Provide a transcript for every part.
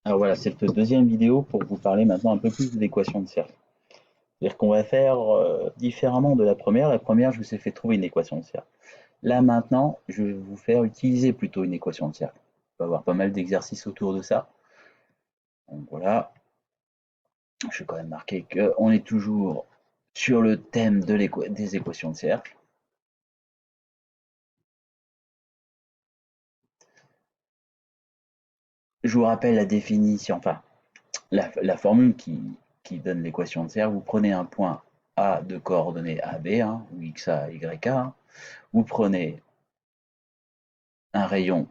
Alors voilà, cette deuxième vidéo pour vous parler maintenant un peu plus de l'équation de cercle. C'est-à-dire qu'on va faire différemment de la première. La première, je vous ai fait trouver une équation de cercle. Là maintenant, je vais vous faire utiliser plutôt une équation de cercle. On va avoir pas mal d'exercices autour de ça. Donc voilà, je vais quand même marquer qu'on est toujours sur le thème des équations de cercle. Je vous rappelle la définition, enfin la formule qui donne l'équation de cercle. Vous prenez un point A de coordonnées AB, hein, ou XA, YA, hein. Vous prenez un rayon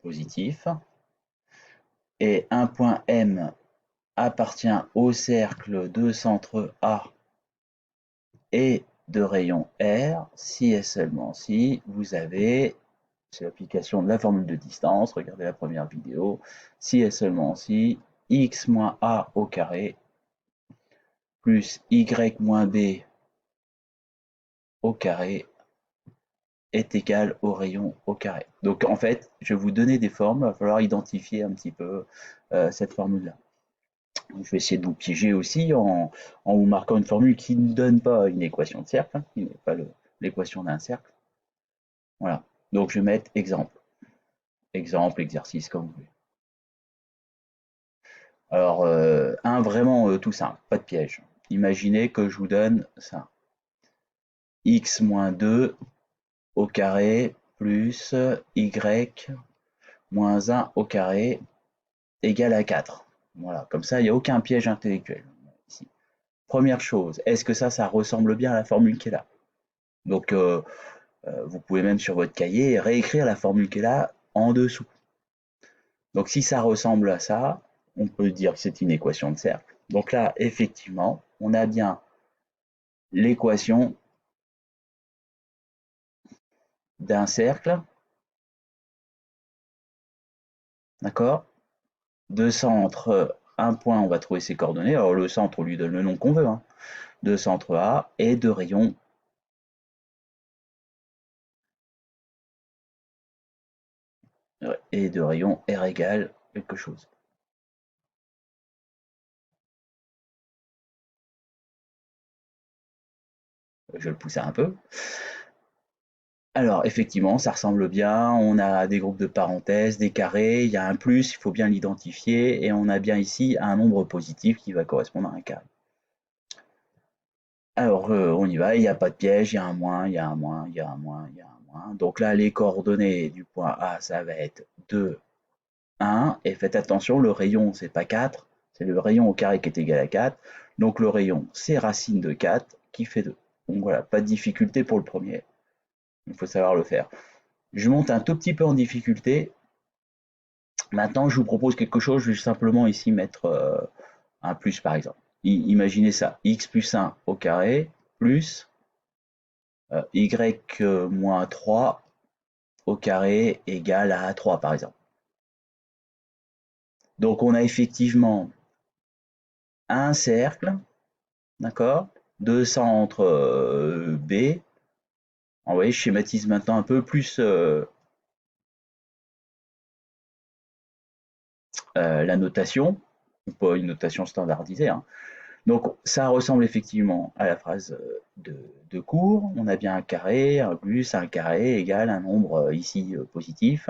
positif et un point M appartient au cercle de centre A et de rayon R si et seulement si vous avez, c'est l'application de la formule de distance, regardez la première vidéo, si et seulement si x moins a au carré plus y moins b au carré est égal au rayon au carré. Donc en fait, je vais vous donner des formes, il va falloir identifier un petit peu cette formule-là. Je vais essayer de vous piéger aussi en vous marquant une formule qui ne donne pas une équation de cercle, hein, qui n'est pas l'équation d'un cercle. Voilà. Donc je vais mettre exemple. Exemple, exercice, comme vous voulez. Alors, un vraiment tout simple, pas de piège. Imaginez que je vous donne ça. X moins 2 au carré plus y moins 1 au carré égale à 4. Voilà, comme ça, il n'y a aucun piège intellectuel ici. Première chose, est-ce que ça ressemble bien à la formule qui est là? Donc, vous pouvez même sur votre cahier réécrire la formule qui est là en dessous. Donc si ça ressemble à ça, on peut dire que c'est une équation de cercle. Donc là, effectivement, on a bien l'équation d'un cercle, d'accord? De centre, un point, on va trouver ses coordonnées. Alors le centre, on lui donne le nom qu'on veut, hein. De centre A et de rayon R égale quelque chose. Je vais le pousser un peu. Alors, effectivement, ça ressemble bien. On a des groupes de parenthèses, des carrés, il y a un plus, il faut bien l'identifier. Et on a bien ici un nombre positif qui va correspondre à un carré. Alors, on y va, il n'y a pas de piège, il y a un moins, il y a un moins, il y a un moins, il y a un moins. Donc là, les coordonnées du point A, ça va être 2, 1. Et faites attention, le rayon, c'est pas 4, c'est le rayon au carré qui est égal à 4. Donc le rayon, c'est racine de 4 qui fait 2. Donc voilà, pas de difficulté pour le premier. Il faut savoir le faire. Je monte un tout petit peu en difficulté. Maintenant, je vous propose quelque chose. Je vais simplement ici mettre un plus, par exemple. Imaginez ça. X plus 1 au carré plus y moins 3 au carré égale à 3, par exemple. Donc, on a effectivement un cercle, d'accord, de centre B. Vous voyez, je schématise maintenant un peu plus la notation, pas une notation standardisée, hein. Donc, ça ressemble effectivement à la phrase de cours. On a bien un carré, un plus, un carré égale un nombre ici positif.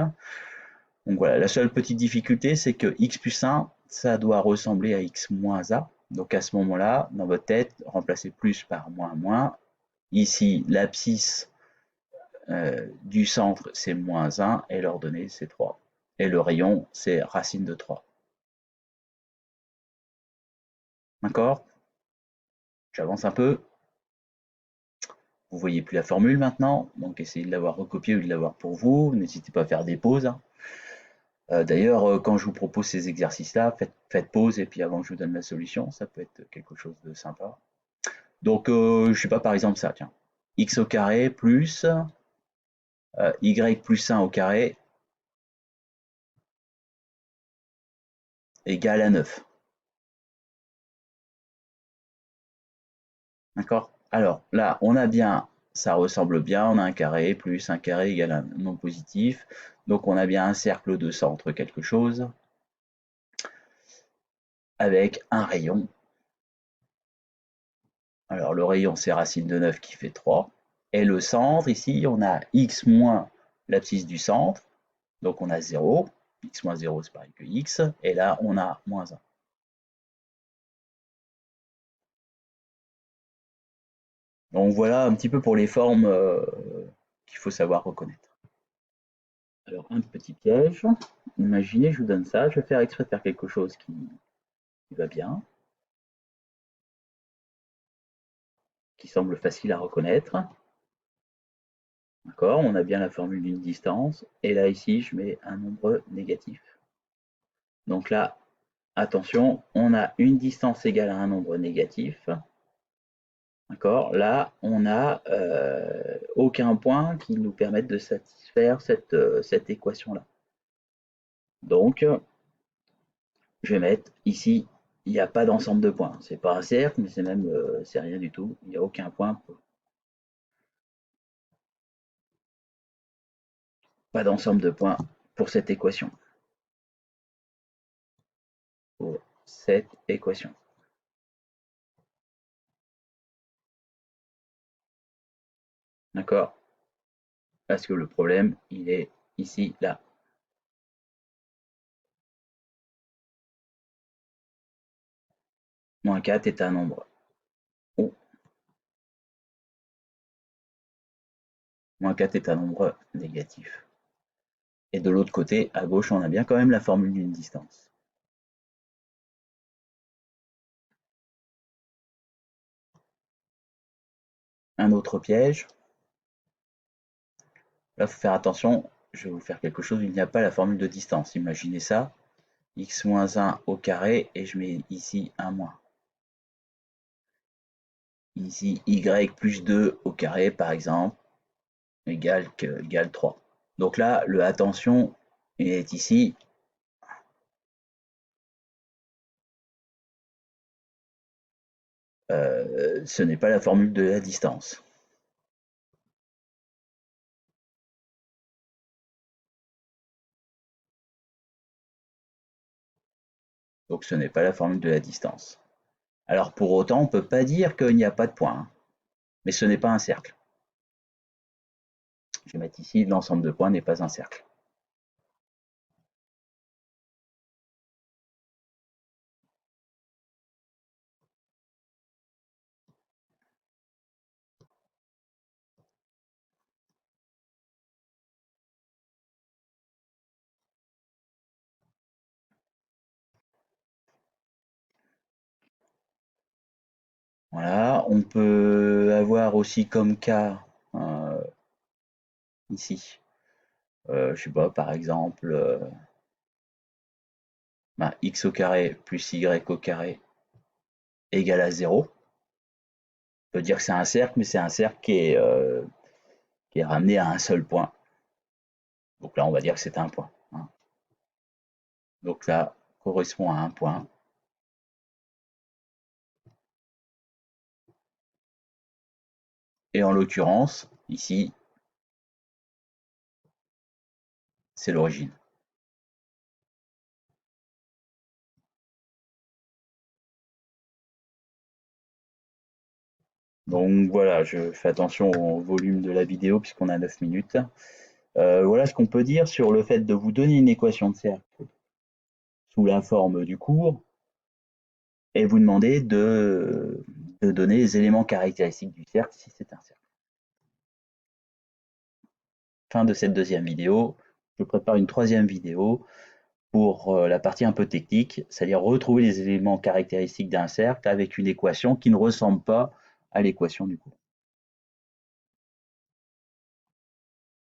Donc voilà, la seule petite difficulté, c'est que x plus 1, ça doit ressembler à x moins a. Donc à ce moment-là, dans votre tête, remplacez plus par moins moins. Ici, l'abscisse du centre, c'est moins 1 et l'ordonnée, c'est 3. Et le rayon, c'est racine de 3. D'accord? J'avance un peu. Vous voyez plus la formule maintenant, donc essayez de l'avoir recopiée ou de l'avoir pour vous. N'hésitez pas à faire des pauses, hein. D'ailleurs, quand je vous propose ces exercices-là, faites pause et puis avant que je vous donne la solution, ça peut être quelque chose de sympa. Donc, je sais pas, par exemple ça, tiens. X au carré plus y plus 1 au carré égale à 9. D'accord? Alors là, on a bien, ça ressemble bien, on a un carré plus un carré égale un nombre positif. Donc on a bien un cercle de centre quelque chose. avec un rayon. Alors le rayon, c'est racine de 9 qui fait 3. Et le centre, ici, on a x moins l'abscisse du centre. Donc on a 0. X moins 0, c'est pareil que x. Et là, on a moins 1. Donc voilà un petit peu pour les formes qu'il faut savoir reconnaître. Alors un petit piège. Imaginez, je vous donne ça. Je vais faire exprès de faire quelque chose qui va bien, qui semble facile à reconnaître. D'accord, on a bien la formule d'une distance. Et là, ici, je mets un nombre négatif. Donc là, attention, on a une distance égale à un nombre négatif. D'accord, là, on n'a aucun point qui nous permette de satisfaire cette équation-là. Donc, je vais mettre ici, il n'y a pas d'ensemble de points. C'est pas un cercle, mais c'est même, c'est rien du tout. Il n'y a aucun point. Pas d'ensemble de points pour cette équation. Pour cette équation. D'accord? Parce que le problème, il est ici, là. Moins 4 est un nombre. Oh, moins 4 est un nombre négatif. Et de l'autre côté, à gauche, on a bien quand même la formule d'une distance. Un autre piège. Là, il faut faire attention. Je vais vous faire quelque chose. Il n'y a pas la formule de distance. Imaginez ça. X moins 1 au carré. Et je mets ici un moins. Ici, y plus 2 au carré, par exemple, égale 3. Donc là, le attention est ici. Ce n'est pas la formule de la distance. Donc ce n'est pas la formule de la distance. Alors pour autant, on ne peut pas dire qu'il n'y a pas de point, hein. Mais ce n'est pas un cercle. Je vais mettre ici, l'ensemble de points n'est pas un cercle. Voilà, on peut avoir aussi comme cas ici, je sais pas, par exemple, x au carré plus y au carré égale à 0. On peut dire que c'est un cercle, mais c'est un cercle qui est ramené à un seul point. Donc là, on va dire que c'est un point, hein. Donc là, correspond à un point. Et en l'occurrence, ici, c'est l'origine. Donc voilà, je fais attention au volume de la vidéo puisqu'on a 9 minutes. Voilà ce qu'on peut dire sur le fait de vous donner une équation de cercle sous la forme du cours et vous demander de donner les éléments caractéristiques du cercle si c'est un cercle. Fin de cette deuxième vidéo. Je prépare une troisième vidéo pour la partie un peu technique, c'est-à-dire retrouver les éléments caractéristiques d'un cercle avec une équation qui ne ressemble pas à l'équation du cours.